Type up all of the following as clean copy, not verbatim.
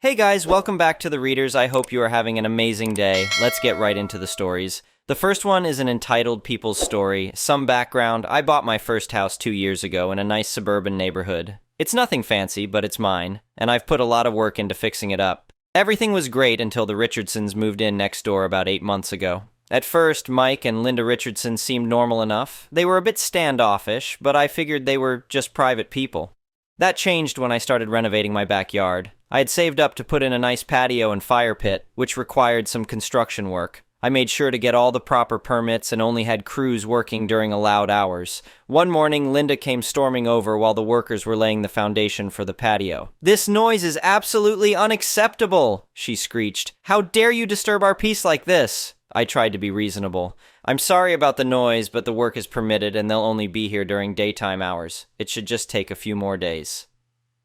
Hey guys, welcome back to the Readers. I hope you are having an amazing day. Let's get right into the stories. The first one is an entitled people's story. Some background: I bought my first house 2 years ago in a nice suburban neighborhood. It's nothing fancy, but it's mine, and I've put a lot of work into fixing it up. Everything was great until the Richardsons moved in next door about 8 months ago. At first, Mike and Linda Richardson seemed normal enough. They were a bit standoffish, but I figured they were just private people. That changed when I started renovating my backyard. I had saved up to put in a nice patio and fire pit, which required some construction work. I made sure to get all the proper permits and only had crews working during allowed hours. One morning, Linda came storming over while the workers were laying the foundation for the patio. "This noise is absolutely unacceptable," she screeched. "How dare you disturb our peace like this?" I tried to be reasonable. "I'm sorry about the noise, but the work is permitted and they'll only be here during daytime hours. It should just take a few more days."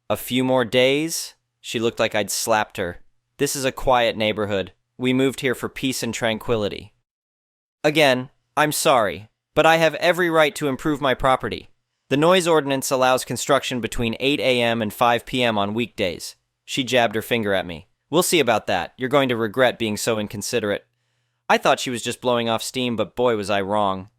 A few more days? She looked like I'd slapped her. This is a quiet neighborhood. We moved here for peace and tranquility. Again, I'm sorry, but I have every right to improve my property. The noise ordinance allows construction between 8 a.m. and 5 p.m. on weekdays. She jabbed her finger at me. "We'll see about that. You're going to regret being so inconsiderate." I thought she was just blowing off steam, but boy was I wrong.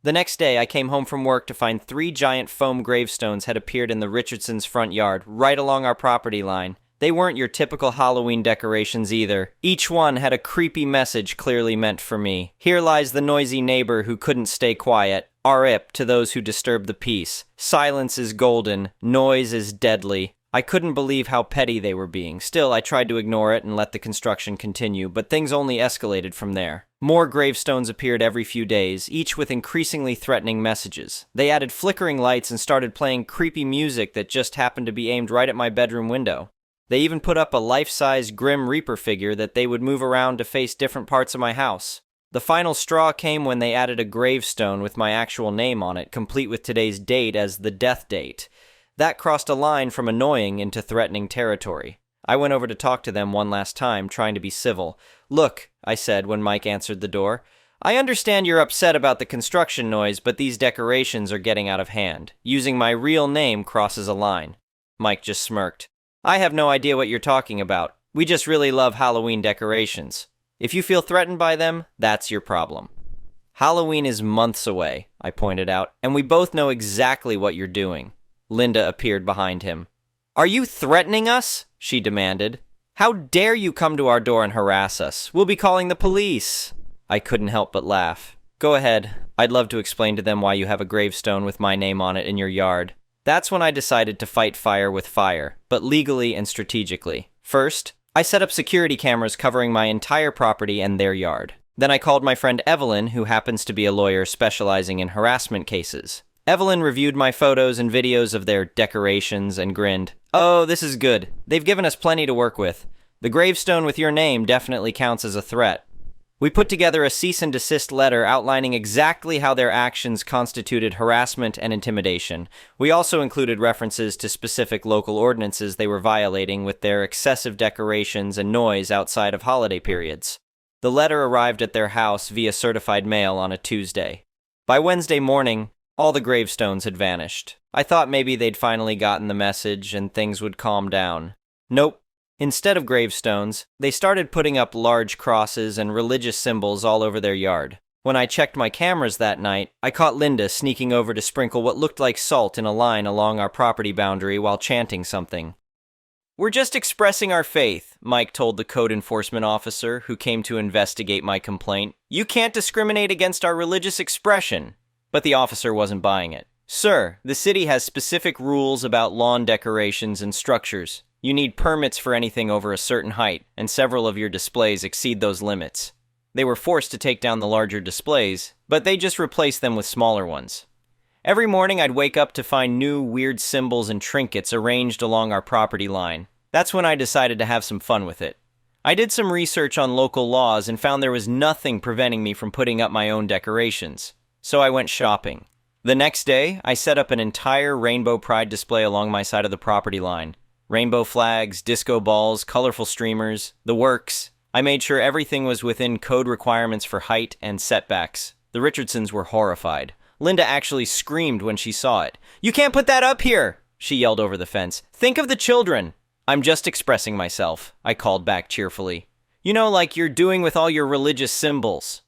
The next day, I came home from work to find 3 giant foam gravestones had appeared in the Richardsons' front yard, right along our property line. They weren't your typical Halloween decorations either. Each one had a creepy message clearly meant for me. "Here lies the noisy neighbor who couldn't stay quiet. RIP to those who disturb the peace. Silence is golden. Noise is deadly." I couldn't believe how petty they were being. Still, I tried to ignore it and let the construction continue, but things only escalated from there. More gravestones appeared every few days, each with increasingly threatening messages. They added flickering lights and started playing creepy music that just happened to be aimed right at my bedroom window. They even put up a life-size Grim Reaper figure that they would move around to face different parts of my house. The final straw came when they added a gravestone with my actual name on it, complete with today's date as the death date. That crossed a line from annoying into threatening territory. I went over to talk to them one last time, trying to be civil. "Look," I said when Mike answered the door, "I understand you're upset about the construction noise, but these decorations are getting out of hand. Using my real name crosses a line." Mike just smirked. "I have no idea what you're talking about. We just really love Halloween decorations. If you feel threatened by them, that's your problem." "Halloween is months away," I pointed out, "and we both know exactly what you're doing." Linda appeared behind him. "Are you threatening us?" she demanded. "How dare you come to our door and harass us? We'll be calling the police." I couldn't help but laugh. "Go ahead. I'd love to explain to them why you have a gravestone with my name on it in your yard." That's when I decided to fight fire with fire, but legally and strategically. First, I set up security cameras covering my entire property and their yard. Then I called my friend Evelyn, who happens to be a lawyer specializing in harassment cases. Evelyn reviewed my photos and videos of their decorations and grinned. "Oh, this is good. They've given us plenty to work with. The gravestone with your name definitely counts as a threat." We put together a cease and desist letter outlining exactly how their actions constituted harassment and intimidation. We also included references to specific local ordinances they were violating with their excessive decorations and noise outside of holiday periods. The letter arrived at their house via certified mail on a Tuesday. By Wednesday morning, all the gravestones had vanished. I thought maybe they'd finally gotten the message and things would calm down. Nope. Instead of gravestones, they started putting up large crosses and religious symbols all over their yard. When I checked my cameras that night, I caught Linda sneaking over to sprinkle what looked like salt in a line along our property boundary while chanting something. "We're just expressing our faith," Mike told the code enforcement officer who came to investigate my complaint. "You can't discriminate against our religious expression." But the officer wasn't buying it. "Sir, the city has specific rules about lawn decorations and structures. You need permits for anything over a certain height, and several of your displays exceed those limits." They were forced to take down the larger displays, but they just replaced them with smaller ones. Every morning I'd wake up to find new weird symbols and trinkets arranged along our property line. That's when I decided to have some fun with it. I did some research on local laws and found there was nothing preventing me from putting up my own decorations. So I went shopping. The next day, I set up an entire Rainbow Pride display along my side of the property line. Rainbow flags, disco balls, colorful streamers, the works. I made sure everything was within code requirements for height and setbacks. The Richardsons were horrified. Linda actually screamed when she saw it. "You can't put that up here!" she yelled over the fence. "Think of the children!" I'm just expressing myself, I called back cheerfully. You know, like you're doing with all your religious symbols.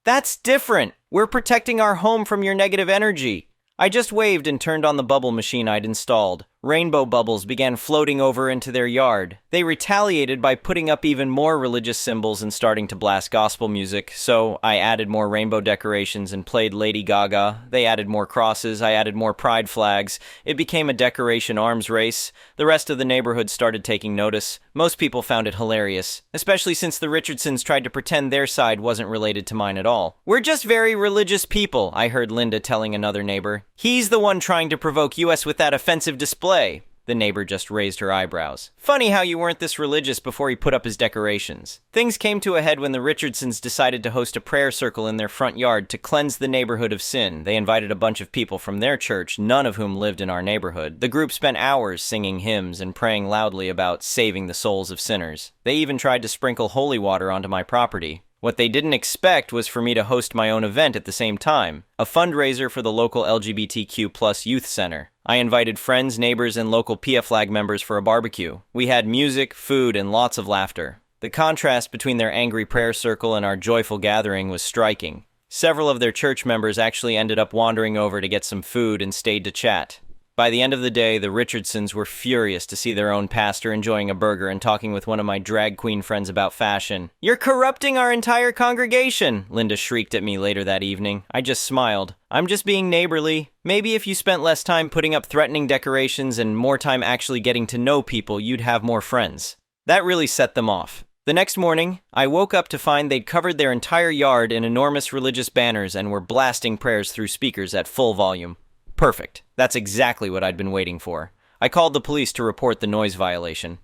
That's different. We're protecting our home from your negative energy. I just waved and turned on the bubble machine I'd installed. Rainbow bubbles began floating over into their yard. They retaliated by putting up even more religious symbols and starting to blast gospel music, so I added more rainbow decorations and played Lady Gaga. They added more crosses, I added more pride flags. It became a decoration arms race. The rest of the neighborhood started taking notice. Most people found it hilarious, especially since the Richardsons tried to pretend their side wasn't related to mine at all. We're just very religious people, I heard Linda telling another neighbor. He's the one trying to provoke us with that offensive display. The neighbor just raised her eyebrows. Funny how you weren't this religious before he put up his decorations. Things came to a head when the Richardsons decided to host a prayer circle in their front yard to cleanse the neighborhood of sin. They invited a bunch of people from their church, none of whom lived in our neighborhood. The group spent hours singing hymns and praying loudly about saving the souls of sinners. They even tried to sprinkle holy water onto my property. What they didn't expect was for me to host my own event at the same time, a fundraiser for the local LGBTQ+ youth center. I invited friends, neighbors, and local PFLAG members for a barbecue. We had music, food, and lots of laughter. The contrast between their angry prayer circle and our joyful gathering was striking. Several of their church members actually ended up wandering over to get some food and stayed to chat. By the end of the day, the Richardsons were furious to see their own pastor enjoying a burger and talking with one of my drag queen friends about fashion. "You're corrupting our entire congregation," Linda shrieked at me later that evening. I just smiled. "I'm just being neighborly. Maybe if you spent less time putting up threatening decorations and more time actually getting to know people, you'd have more friends." That really set them off. The next morning, I woke up to find they'd covered their entire yard in enormous religious banners and were blasting prayers through speakers at full volume. Perfect. That's exactly what I'd been waiting for. I called the police to report the noise violation.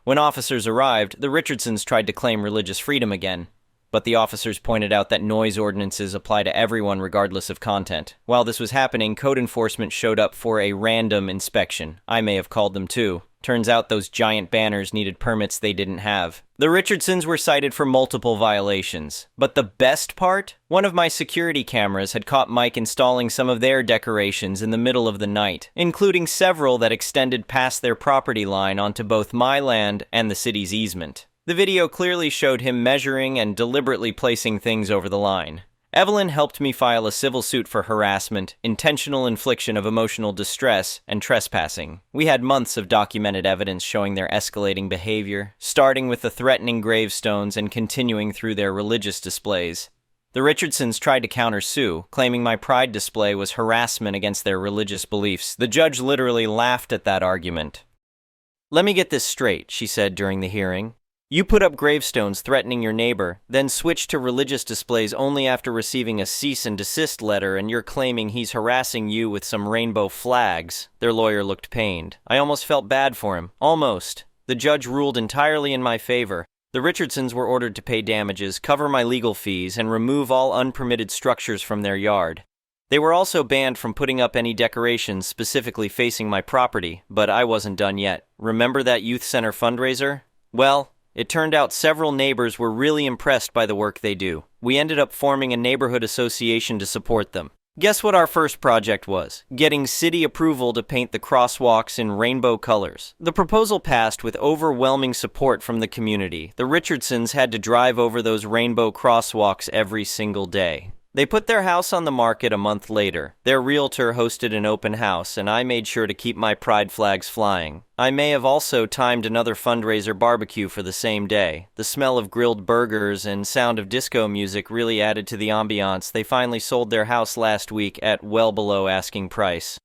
When officers arrived, the Richardsons tried to claim religious freedom again, but the officers pointed out that noise ordinances apply to everyone regardless of content. While this was happening, code enforcement showed up for a random inspection. I may have called them too. Turns out those giant banners needed permits they didn't have. The Richardsons were cited for multiple violations. But the best part? One of my security cameras had caught Mike installing some of their decorations in the middle of the night, including several that extended past their property line onto both my land and the city's easement. The video clearly showed him measuring and deliberately placing things over the line. Evelyn helped me file a civil suit for harassment, intentional infliction of emotional distress, and trespassing. We had months of documented evidence showing their escalating behavior, starting with the threatening gravestones and continuing through their religious displays. The Richardsons tried to countersue, claiming my pride display was harassment against their religious beliefs. The judge literally laughed at that argument. "Let me get this straight," she said during the hearing. "You put up gravestones threatening your neighbor, then switched to religious displays only after receiving a cease and desist letter, and you're claiming he's harassing you with some rainbow flags." Their lawyer looked pained. I almost felt bad for him. Almost. The judge ruled entirely in my favor. The Richardsons were ordered to pay damages, cover my legal fees, and remove all unpermitted structures from their yard. They were also banned from putting up any decorations specifically facing my property, but I wasn't done yet. Remember that youth center fundraiser? Well, it turned out several neighbors were really impressed by the work they do. We ended up forming a neighborhood association to support them. Guess what our first project was? Getting city approval to paint the crosswalks in rainbow colors. The proposal passed with overwhelming support from the community. The Richardsons had to drive over those rainbow crosswalks every single day. They put their house on the market a month later. Their realtor hosted an open house, and I made sure to keep my pride flags flying. I may have also timed another fundraiser barbecue for the same day. The smell of grilled burgers and sound of disco music really added to the ambiance. They finally sold their house last week at well below asking price.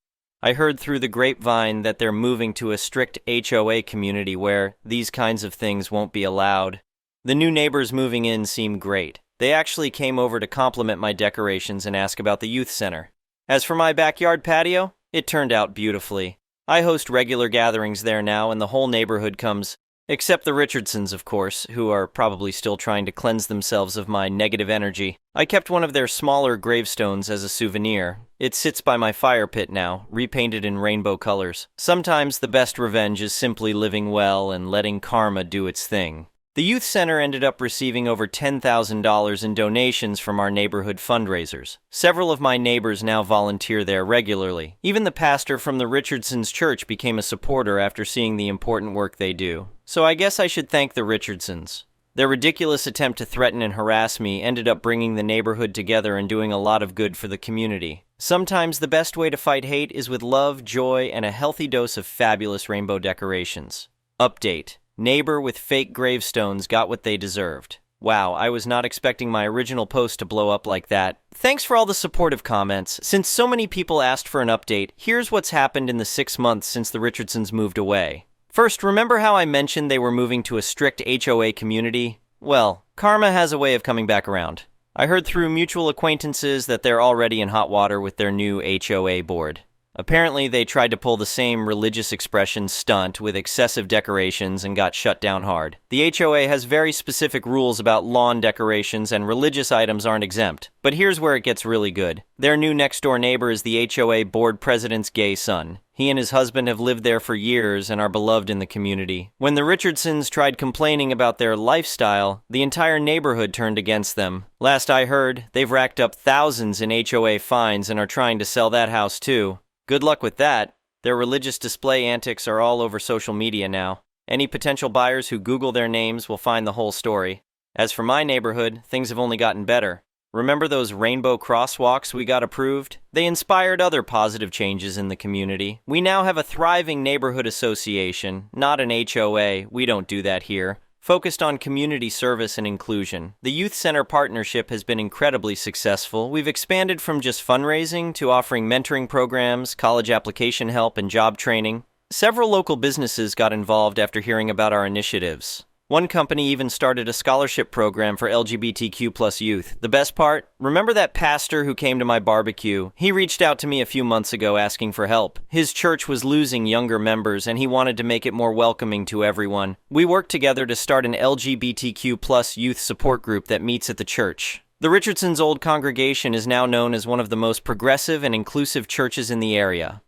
I heard through the grapevine that they're moving to a strict HOA community where these kinds of things won't be allowed. The new neighbors moving in seemed great. They actually came over to compliment my decorations and ask about the youth center. As for my backyard patio, it turned out beautifully. I host regular gatherings there now, and the whole neighborhood comes, except the Richardsons, of course, who are probably still trying to cleanse themselves of my negative energy. I kept one of their smaller gravestones as a souvenir. It sits by my fire pit now, repainted in rainbow colors. Sometimes the best revenge is simply living well and letting karma do its thing. The youth center ended up receiving over $10,000 in donations from our neighborhood fundraisers. Several of my neighbors now volunteer there regularly. Even the pastor from the Richardsons' church became a supporter after seeing the important work they do. So I guess I should thank the Richardsons. Their ridiculous attempt to threaten and harass me ended up bringing the neighborhood together and doing a lot of good for the community. Sometimes the best way to fight hate is with love, joy, and a healthy dose of fabulous rainbow decorations. Update. Neighbor with fake gravestones got what they deserved. Wow, I was not expecting my original post to blow up like that. Thanks for all the supportive comments. Since so many people asked for an update, here's what's happened in the 6 months since the Richardsons moved away. First, remember how I mentioned they were moving to a strict HOA community? Well, karma has a way of coming back around. I heard through mutual acquaintances that they're already in hot water with their new HOA board. Apparently, they tried to pull the same religious expression stunt with excessive decorations and got shut down hard. The HOA has very specific rules about lawn decorations, and religious items aren't exempt. But here's where it gets really good. Their new next-door neighbor is the HOA board president's gay son. He and his husband have lived there for years and are beloved in the community. When the Richardsons tried complaining about their lifestyle, the entire neighborhood turned against them. Last I heard, they've racked up thousands in HOA fines and are trying to sell that house too. Good luck with that. Their religious display antics are all over social media now. Any potential buyers who Google their names will find the whole story. As for my neighborhood, things have only gotten better. Remember those rainbow crosswalks we got approved? They inspired other positive changes in the community. We now have a thriving neighborhood association, not an HOA, we don't do that here, focused on community service and inclusion. The Youth Center partnership has been incredibly successful. We've expanded from just fundraising to offering mentoring programs, college application help, and job training. Several local businesses got involved after hearing about our initiatives. One company even started a scholarship program for LGBTQ+ youth. The best part? Remember that pastor who came to my barbecue? He reached out to me a few months ago asking for help. His church was losing younger members and he wanted to make it more welcoming to everyone. We worked together to start an LGBTQ+ youth support group that meets at the church. The Richardsons' old congregation is now known as one of the most progressive and inclusive churches in the area.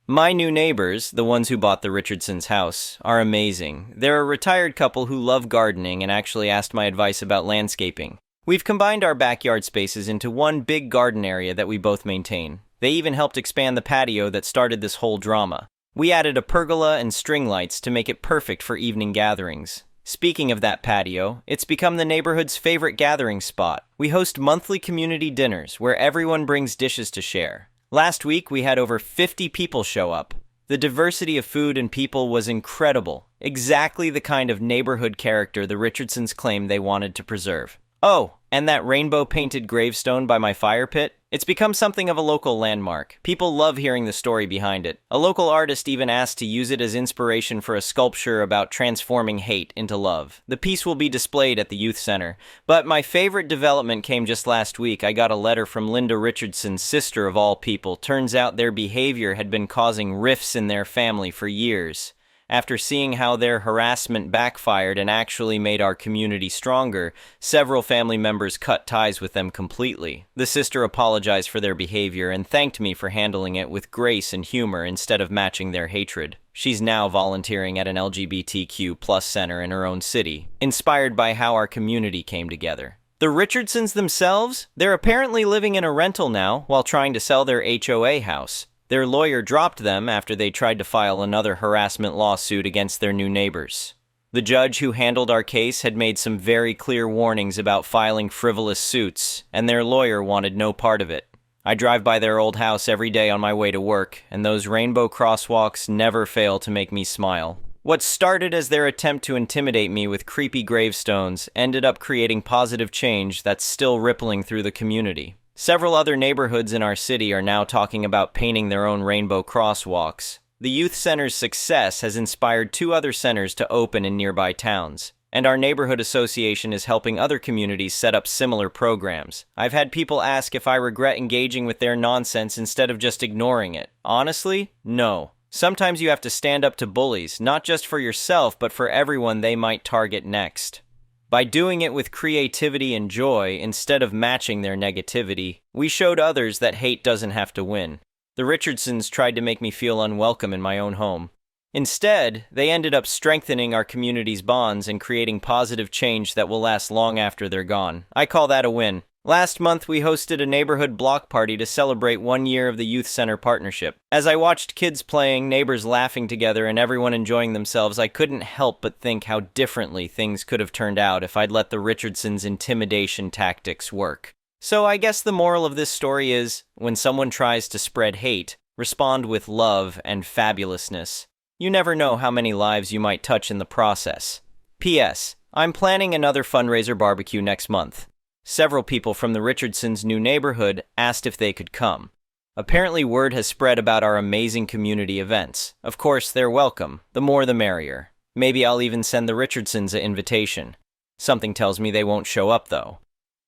My new neighbors, the ones who bought the Richardsons' house, are amazing. They're a retired couple who love gardening and actually asked my advice about landscaping. We've combined our backyard spaces into one big garden area that we both maintain. They even helped expand the patio that started this whole drama. We added a pergola and string lights to make it perfect for evening gatherings. Speaking of that patio, it's become the neighborhood's favorite gathering spot. We host monthly community dinners where everyone brings dishes to share. Last week, we had over 50 people show up. The diversity of food and people was incredible. Exactly the kind of neighborhood character the Richardsons claimed they wanted to preserve. Oh, and that rainbow-painted gravestone by my fire pit? It's become something of a local landmark. People love hearing the story behind it. A local artist even asked to use it as inspiration for a sculpture about transforming hate into love. The piece will be displayed at the youth center. But my favorite development came just last week. I got a letter from Linda Richardson's sister of all people. Turns out their behavior had been causing rifts in their family for years. After seeing how their harassment backfired and actually made our community stronger, several family members cut ties with them completely. The sister apologized for their behavior and thanked me for handling it with grace and humor instead of matching their hatred. She's now volunteering at an LGBTQ+ center in her own city, inspired by how our community came together. The Richardsons themselves? They're apparently living in a rental now while trying to sell their HOA house. Their lawyer dropped them after they tried to file another harassment lawsuit against their new neighbors. The judge who handled our case had made some very clear warnings about filing frivolous suits, and their lawyer wanted no part of it. I drive by their old house every day on my way to work, and those rainbow crosswalks never fail to make me smile. What started as their attempt to intimidate me with creepy gravestones ended up creating positive change that's still rippling through the community. Several other neighborhoods in our city are now talking about painting their own rainbow crosswalks. The youth center's success has inspired 2 other centers to open in nearby towns, and our neighborhood association is helping other communities set up similar programs. I've had people ask if I regret engaging with their nonsense instead of just ignoring it. Honestly, no. Sometimes you have to stand up to bullies, not just for yourself, but for everyone they might target next. By doing it with creativity and joy instead of matching their negativity, we showed others that hate doesn't have to win. The Richardsons tried to make me feel unwelcome in my own home. Instead, they ended up strengthening our community's bonds and creating positive change that will last long after they're gone. I call that a win. Last month, we hosted a neighborhood block party to celebrate 1 year of the Youth Center partnership. As I watched kids playing, neighbors laughing together, and everyone enjoying themselves, I couldn't help but think how differently things could have turned out if I'd let the Richardsons' intimidation tactics work. So I guess the moral of this story is, when someone tries to spread hate, respond with love and fabulousness. You never know how many lives you might touch in the process. P.S. I'm planning another fundraiser barbecue next month. Several people from the Richardsons' new neighborhood asked if they could come. Apparently word has spread about our amazing community events. Of course, they're welcome. The more the merrier. Maybe I'll even send the Richardsons an invitation. Something tells me they won't show up, though.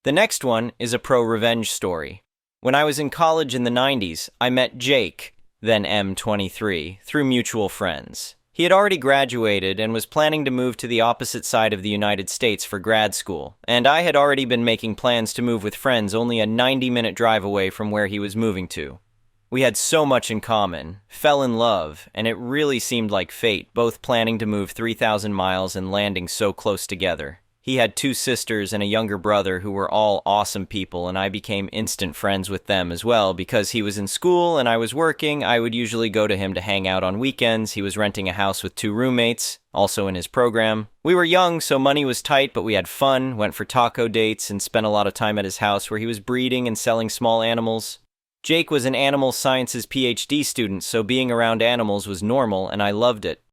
The next one is a pro-revenge story. When I was in college in the 90s, I met Jake, then M23, through mutual friends. He had already graduated and was planning to move to the opposite side of the United States for grad school, and I had already been making plans to move with friends only a 90-minute drive away from where he was moving to. We had so much in common, fell in love, and it really seemed like fate, both planning to move 3,000 miles and landing so close together. He had 2 sisters and a younger brother who were all awesome people, and I became instant friends with them as well. Because he was in school and I was working, I would usually go to him to hang out on weekends. He was renting a house with 2 roommates, also in his program. We were young, so money was tight, but we had fun, went for taco dates, and spent a lot of time at his house where he was breeding and selling small animals. Jake was an animal sciences PhD student, so being around animals was normal, and I loved it.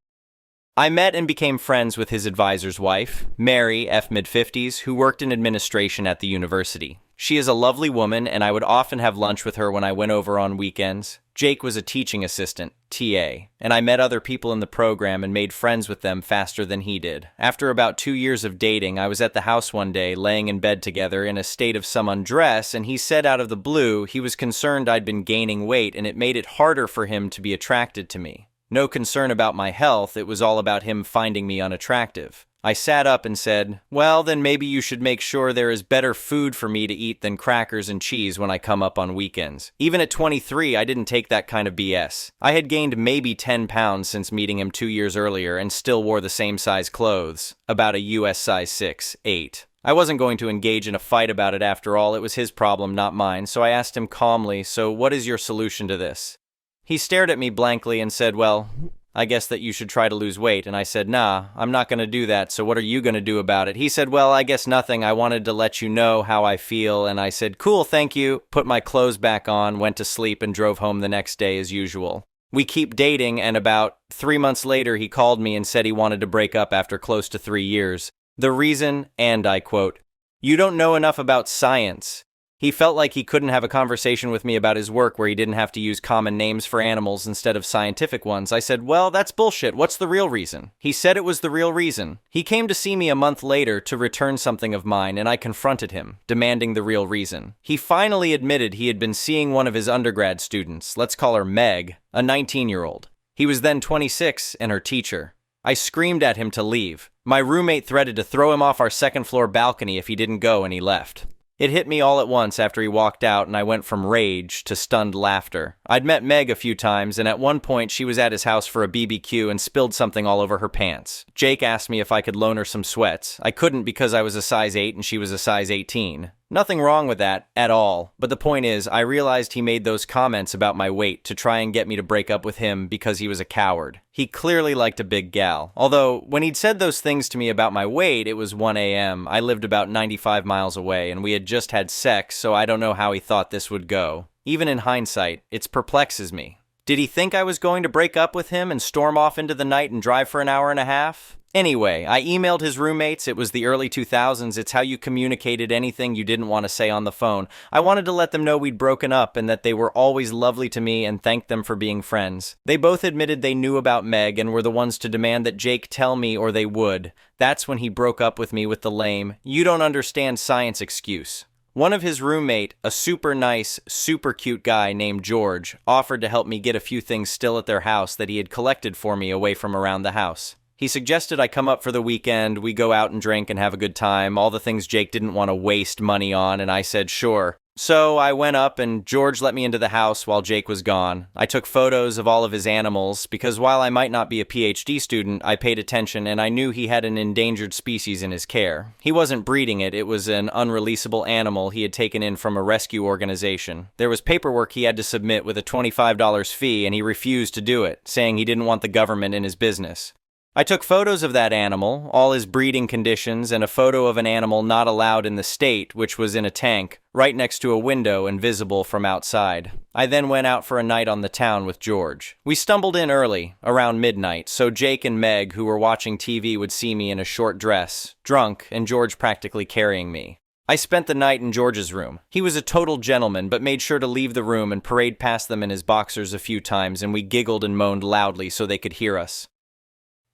I met and became friends with his advisor's wife, Mary, F. mid-50s, who worked in administration at the university. She is a lovely woman, and I would often have lunch with her when I went over on weekends. Jake was a teaching assistant, TA, and I met other people in the program and made friends with them faster than he did. After about 2 years of dating, I was at the house one day, laying in bed together in a state of some undress, and he said out of the blue he was concerned I'd been gaining weight, and it made it harder for him to be attracted to me. No concern about my health, it was all about him finding me unattractive. I sat up and said, well, then maybe you should make sure there is better food for me to eat than crackers and cheese when I come up on weekends. Even at 23, I didn't take that kind of BS. I had gained maybe 10 pounds since meeting him 2 years earlier and still wore the same size clothes, about a US size 6, 8. I wasn't going to engage in a fight about it after all, it was his problem, not mine, so I asked him calmly, so what is your solution to this? He stared at me blankly and said, well, I guess that you should try to lose weight. And I said, nah, I'm not going to do that, so what are you going to do about it? He said, well, I guess nothing. I wanted to let you know how I feel. And I said, cool, thank you. Put my clothes back on, went to sleep, and drove home the next day as usual. We keep dating, and about 3 months later, he called me and said he wanted to break up after close to 3 years. The reason, and I quote, you don't know enough about science. He felt like he couldn't have a conversation with me about his work where he didn't have to use common names for animals instead of scientific ones. I said, well, that's bullshit. What's the real reason? He said it was the real reason. He came to see me a month later to return something of mine, and I confronted him, demanding the real reason. He finally admitted he had been seeing one of his undergrad students, let's call her Meg, a 19-year-old. He was then 26 and her teacher. I screamed at him to leave. My roommate threatened to throw him off our second-floor balcony if he didn't go, and he left. It hit me all at once after he walked out, and I went from rage to stunned laughter. I'd met Meg a few times, and at one point she was at his house for a BBQ and spilled something all over her pants. Jake asked me if I could loan her some sweats. I couldn't because I was a size 8 and she was a size 18. Nothing wrong with that, at all. But the point is, I realized he made those comments about my weight to try and get me to break up with him because he was a coward. He clearly liked a big gal. Although, when he'd said those things to me about my weight, it was 1 a.m. I lived about 95 miles away, and we had just had sex, so I don't know how he thought this would go. Even in hindsight, it perplexes me. Did he think I was going to break up with him and storm off into the night and drive for an hour and a half? Anyway, I emailed his roommates. It was the early 2000s. It's how you communicated anything you didn't want to say on the phone. I wanted to let them know we'd broken up and that they were always lovely to me and thanked them for being friends. They both admitted they knew about Meg and were the ones to demand that Jake tell me or they would. That's when he broke up with me with the lame, "you don't understand science" excuse. One of his roommate, a super nice, super cute guy named George, offered to help me get a few things still at their house that he had collected for me away from around the house. He suggested I come up for the weekend, we go out and drink and have a good time, all the things Jake didn't want to waste money on, and I said sure. So I went up and George let me into the house while Jake was gone. I took photos of all of his animals because while I might not be a PhD student, I paid attention and I knew he had an endangered species in his care. He wasn't breeding it, it was an unreleasable animal he had taken in from a rescue organization. There was paperwork he had to submit with a $25 fee and he refused to do it, saying he didn't want the government in his business. I took photos of that animal, all his breeding conditions, and a photo of an animal not allowed in the state, which was in a tank, right next to a window and visible from outside. I then went out for a night on the town with George. We stumbled in early, around midnight, so Jake and Meg, who were watching TV, would see me in a short dress, drunk, and George practically carrying me. I spent the night in George's room. He was a total gentleman, but made sure to leave the room and parade past them in his boxers a few times, and we giggled and moaned loudly so they could hear us.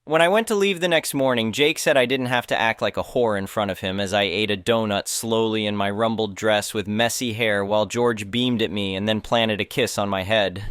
When I went to leave the next morning, Jake said I didn't have to act like a whore in front of him as I ate a donut slowly in my rumpled dress with messy hair while George beamed at me and then planted a kiss on my head.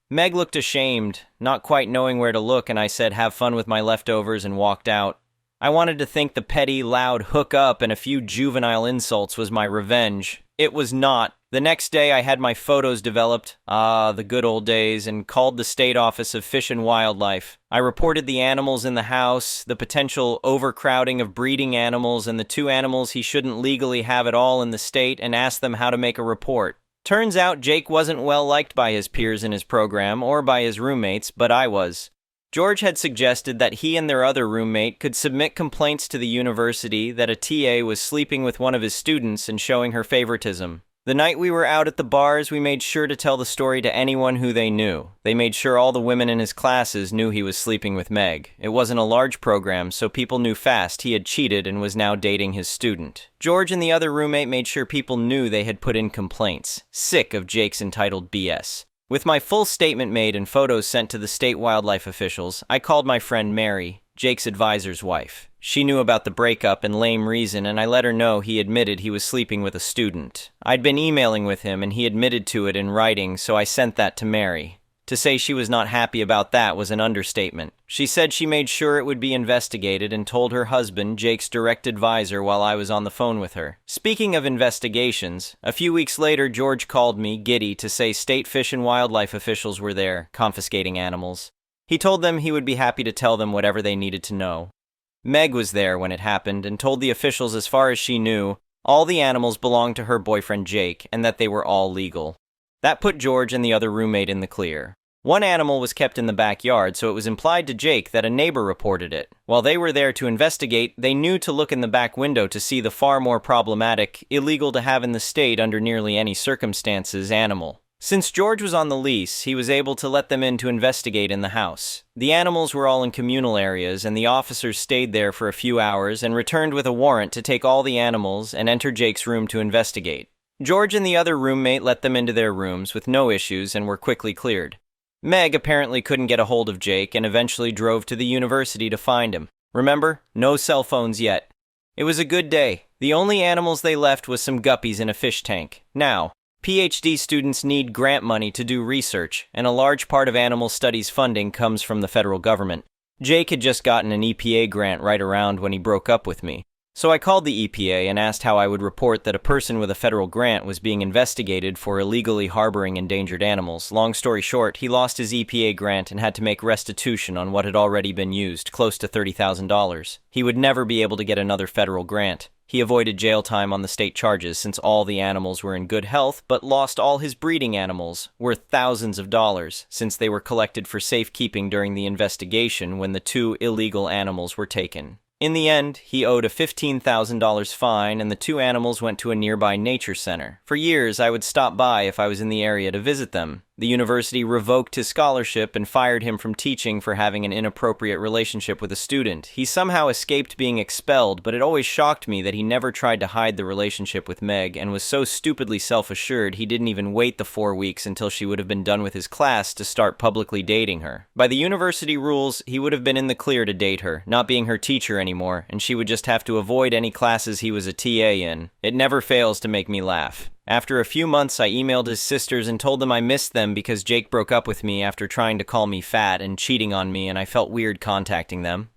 Meg looked ashamed, not quite knowing where to look, and I said have fun with my leftovers and walked out. I wanted to think the petty, loud hook up and a few juvenile insults was my revenge. It was not. The next day I had my photos developed, the good old days, and called the state office of Fish and Wildlife. I reported the animals in the house, the potential overcrowding of breeding animals, and the 2 animals he shouldn't legally have at all in the state, and asked them how to make a report. Turns out Jake wasn't well liked by his peers in his program, or by his roommates, but I was. George had suggested that he and their other roommate could submit complaints to the university that a TA was sleeping with one of his students and showing her favoritism. The night we were out at the bars, we made sure to tell the story to anyone who they knew. They made sure all the women in his classes knew he was sleeping with Meg. It wasn't a large program, so people knew fast he had cheated and was now dating his student. George and the other roommate made sure people knew they had put in complaints. Sick of Jake's entitled BS. With my full statement made and photos sent to the state wildlife officials, I called my friend Mary, Jake's advisor's wife. She knew about the breakup and lame reason, and I let her know he admitted he was sleeping with a student. I'd been emailing with him, and he admitted to it in writing, so I sent that to Mary. To say she was not happy about that was an understatement. She said she made sure it would be investigated and told her husband, Jake's direct advisor, while I was on the phone with her. Speaking of investigations, a few weeks later George called me, giddy, to say state fish and wildlife officials were there, confiscating animals. He told them he would be happy to tell them whatever they needed to know. Meg was there when it happened and told the officials as far as she knew, all the animals belonged to her boyfriend Jake and that they were all legal. That put George and the other roommate in the clear. One animal was kept in the backyard, so it was implied to Jake that a neighbor reported it. While they were there to investigate, they knew to look in the back window to see the far more problematic, illegal to have in the state under nearly any circumstances, animal. Since George was on the lease, he was able to let them in to investigate in the house. The animals were all in communal areas, and the officers stayed there for a few hours and returned with a warrant to take all the animals and enter Jake's room to investigate. George and the other roommate let them into their rooms with no issues and were quickly cleared. Meg apparently couldn't get a hold of Jake and eventually drove to the university to find him. Remember, no cell phones yet. It was a good day. The only animals they left was some guppies in a fish tank. Now, PhD students need grant money to do research, and a large part of animal studies funding comes from the federal government. Jake had just gotten an EPA grant right around when he broke up with me. So I called the EPA and asked how I would report that a person with a federal grant was being investigated for illegally harboring endangered animals. Long story short, he lost his EPA grant and had to make restitution on what had already been used, close to $30,000. He would never be able to get another federal grant. He avoided jail time on the state charges since all the animals were in good health, but lost all his breeding animals, worth thousands of dollars, since they were collected for safekeeping during the investigation when the 2 illegal animals were taken. In the end, he owed a $15,000 fine, and the 2 animals went to a nearby nature center. For years, I would stop by if I was in the area to visit them. The university revoked his scholarship and fired him from teaching for having an inappropriate relationship with a student. He somehow escaped being expelled, but it always shocked me that he never tried to hide the relationship with Meg and was so stupidly self-assured he didn't even wait the 4 weeks until she would have been done with his class to start publicly dating her. By the university rules, he would have been in the clear to date her, not being her teacher anymore, and she would just have to avoid any classes he was a TA in. It never fails to make me laugh. After a few months, I emailed his sisters and told them I missed them because Jake broke up with me after trying to call me fat and cheating on me, and I felt weird contacting them.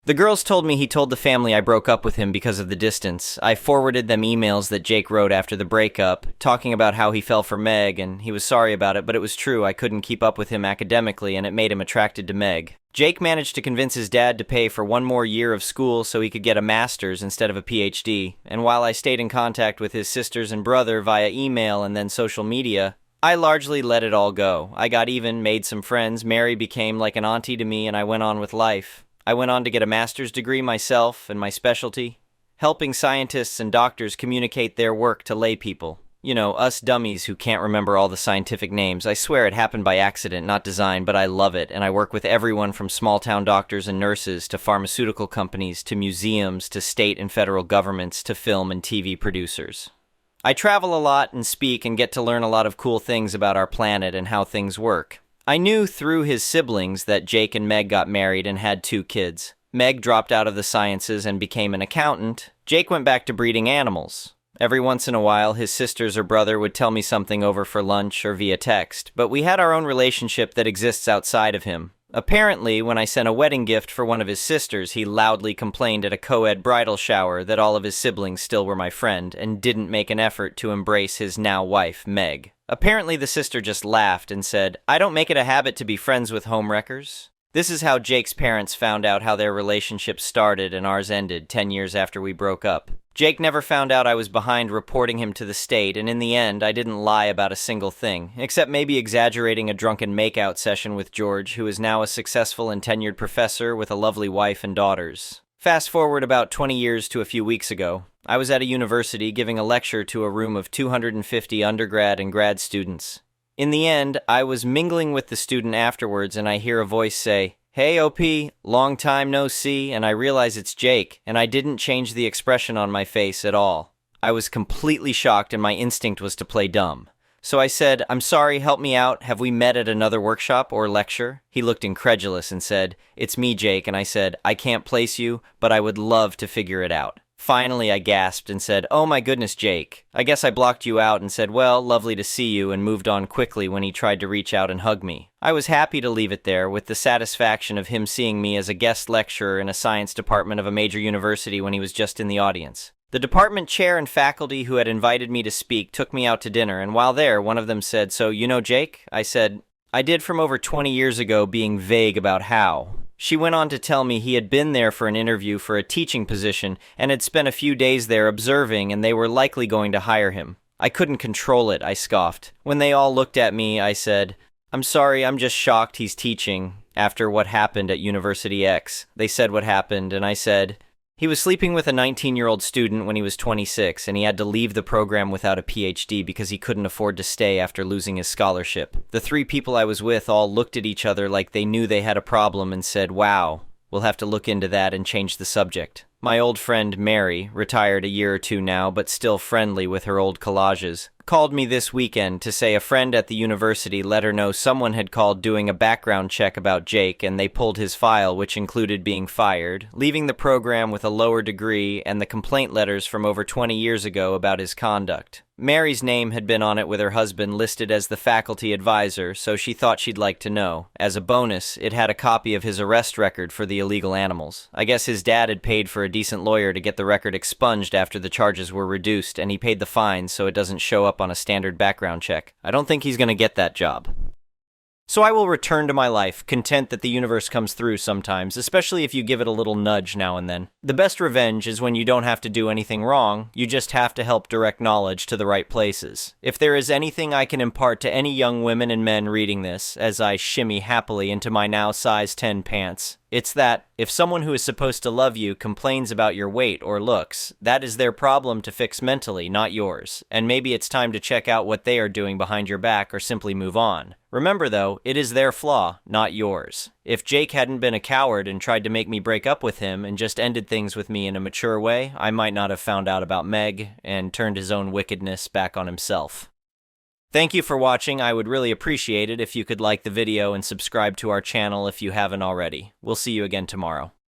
The girls told me he told the family I broke up with him because of the distance. I forwarded them emails that Jake wrote after the breakup, talking about how he fell for Meg, and he was sorry about it, but it was true. I couldn't keep up with him academically, and it made him attracted to Meg. Jake managed to convince his dad to pay for one more year of school so he could get a master's instead of a PhD, and while I stayed in contact with his sisters and brother via email and then social media, I largely let it all go. I got even, made some friends, Mary became like an auntie to me, and I went on with life. I went on to get a master's degree myself, and my specialty, helping scientists and doctors communicate their work to lay people. You know, us dummies who can't remember all the scientific names. I swear it happened by accident, not design, but I love it, and I work with everyone from small-town doctors and nurses to pharmaceutical companies to museums to state and federal governments to film and TV producers. I travel a lot and speak and get to learn a lot of cool things about our planet and how things work. I knew through his siblings that Jake and Meg got married and had 2 kids. Meg dropped out of the sciences and became an accountant. Jake went back to breeding animals. Every once in a while, his sisters or brother would tell me something over for lunch or via text, but we had our own relationship that exists outside of him. Apparently, when I sent a wedding gift for one of his sisters, he loudly complained at a co-ed bridal shower that all of his siblings still were my friend and didn't make an effort to embrace his now wife, Meg. Apparently, the sister just laughed and said, "I don't make it a habit to be friends with homewreckers." This is how Jake's parents found out how their relationship started and ours ended 10 years after we broke up. Jake never found out I was behind reporting him to the state, and in the end, I didn't lie about a single thing, except maybe exaggerating a drunken makeout session with George, who is now a successful and tenured professor with a lovely wife and daughters. Fast forward about 20 years to a few weeks ago. I was at a university giving a lecture to a room of 250 undergrad and grad students. In the end, I was mingling with the student afterwards, and I hear a voice say, "Hey, OP, long time no see," and I realize it's Jake, and I didn't change the expression on my face at all. I was completely shocked, and my instinct was to play dumb. So I said, "I'm sorry, help me out. Have we met at another workshop or lecture?" He looked incredulous and said, "It's me, Jake," and I said, "I can't place you, but I would love to figure it out." Finally, I gasped and said, "Oh my goodness, Jake. I guess I blocked you out," and said, "Well, lovely to see you," and moved on quickly when he tried to reach out and hug me. I was happy to leave it there, with the satisfaction of him seeing me as a guest lecturer in a science department of a major university when he was just in the audience. The department chair and faculty who had invited me to speak took me out to dinner, and while there, one of them said, "So, you know Jake?" I said, "I did from over 20 years ago," being vague about how. She went on to tell me he had been there for an interview for a teaching position and had spent a few days there observing, and they were likely going to hire him. I couldn't control it, I scoffed. When they all looked at me, I said, "I'm sorry, I'm just shocked he's teaching after what happened at University X." They said what happened, and I said, "He was sleeping with a 19-year-old student when he was 26, and he had to leave the program without a PhD because he couldn't afford to stay after losing his scholarship." The 3 people I was with all looked at each other like they knew they had a problem and said, "Wow, we'll have to look into that and change the subject." My old friend Mary, retired a year or 2 now, but still friendly with her old collages, called me this weekend to say a friend at the university let her know someone had called doing a background check about Jake, and they pulled his file, which included being fired, leaving the program with a lower degree, and the complaint letters from over 20 years ago about his conduct. Mary's name had been on it with her husband listed as the faculty advisor, so she thought she'd like to know. As a bonus, it had a copy of his arrest record for the illegal animals. I guess his dad had paid for a decent lawyer to get the record expunged after the charges were reduced, and he paid the fine so it doesn't show up on a standard background check. I don't think he's going to get that job. So I will return to my life, content that the universe comes through sometimes, especially if you give it a little nudge now and then. The best revenge is when you don't have to do anything wrong, you just have to help direct knowledge to the right places. If there is anything I can impart to any young women and men reading this, as I shimmy happily into my now size 10 pants, it's that, if someone who is supposed to love you complains about your weight or looks, that is their problem to fix mentally, not yours, and maybe it's time to check out what they are doing behind your back or simply move on. Remember though, it is their flaw, not yours. If Jake hadn't been a coward and tried to make me break up with him and just ended things with me in a mature way, I might not have found out about Meg and turned his own wickedness back on himself. Thank you for watching. I would really appreciate it if you could like the video and subscribe to our channel if you haven't already. We'll see you again tomorrow.